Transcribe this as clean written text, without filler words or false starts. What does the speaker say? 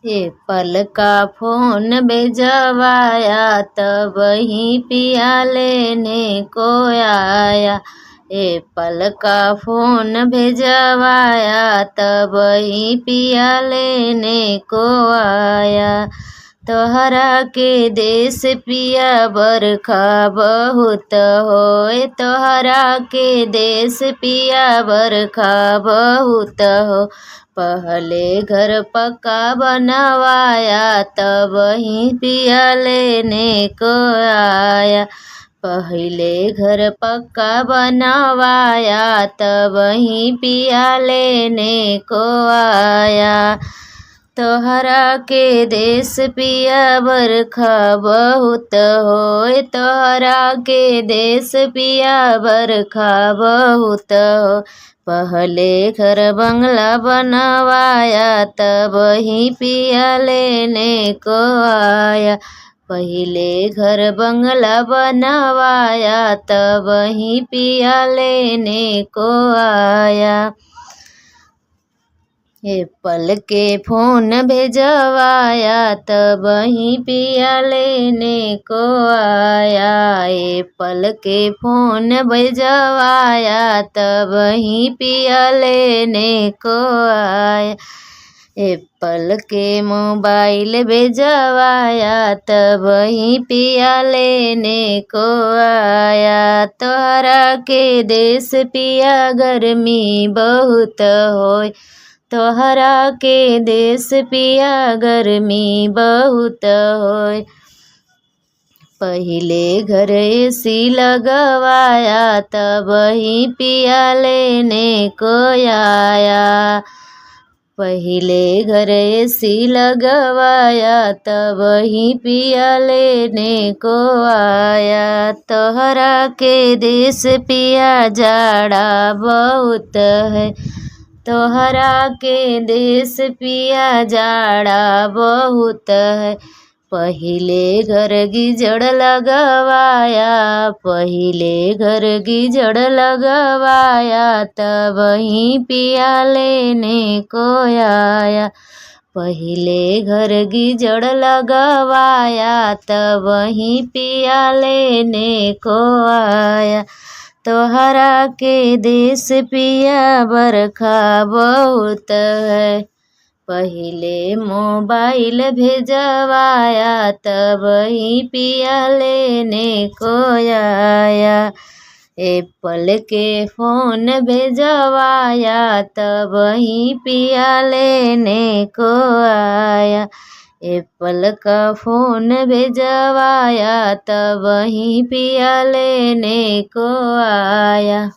Apple का phone भेजवाया तब वहीं पिया लेने को आया। एप्पल का फोन भेजवाया तब वहीं पिया लेने को आया। तोहरा के देश पिया बरखा बहुत होए, तोहरा के देश पिया बरखा बहुत हो। पहले घर पक्का बनवाया तब वहीं पिया लेने को आया। पहले घर पक्का बनवाया तब वहीं पिया लेने को आया। तोहरा के देश पिया बरखा बहुत होए, तोहरा के देश पिया बरखा बहुत हो। पहले घर बंगला बनवाया तब वहीं पिया लेने को आया। पहले घर बंगला बनवाया तब वहीं पिया लेने को आया। एप्पल के फोन भेजवाया तब वहीं पिया लेने को आया। एप्पल के फोन भेजवाया तब वहीं पिया लेने को आया। एप्पल के मोबाइल भेजवाया तब वहीं पिया लेने को आया। तोहरा के देश पिया गर्मी बहुत होय, तोहरा के देश पिया गर्मी बहुत होय। पहले घर एसी लगवाया तब वहीं पिया लेने को आया। पहले घर एसी लगवाया तब वहीं पिया लेने को आया। तोहरा के देश पिया जाड़ा बहुत है, तोहरा के देश पिया जाड़ा बहुत है। पहले घर गीजड़ लगवाया, पहले घर गीजड़ लगवाया तब वहीं पिया लेने को आया। पहले घर गीजड़ लगवाया तब वहीं पिया लेने को आया। तोहरा के देश पिया बरखा बहुत है। पहले मोबाइल भेजवाया तब वहीं पिया लेने को आया। एप्पल के फोन भेजवाया तब वहीं पिया लेने को आया। एप्पल का फोन भेजवाया तब वहीं पिया लेने को आया।